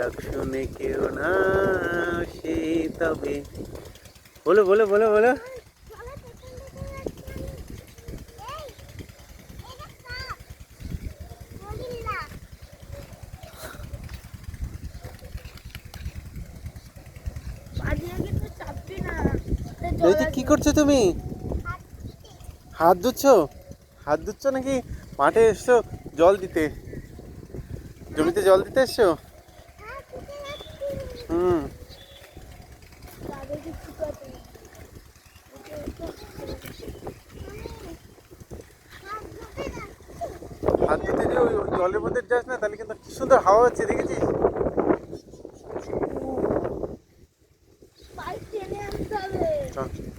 ডাক শুনে কেউ না সে তবে। বলো বলো বলো বলো। দিদি কি করছো তুমি? হাত ধুচ্ছো? হাত ধুচ্ছো নাকি মাঠে এসছো জল দিতে? জমিতে জল দিতে এসছো? হুম। হাত ধুতে যে ওই জলের মধ্যে যাস না, তাহলে কিন্তু কি সুন্দর হাওয়া হচ্ছে, দেখেছিস? চল।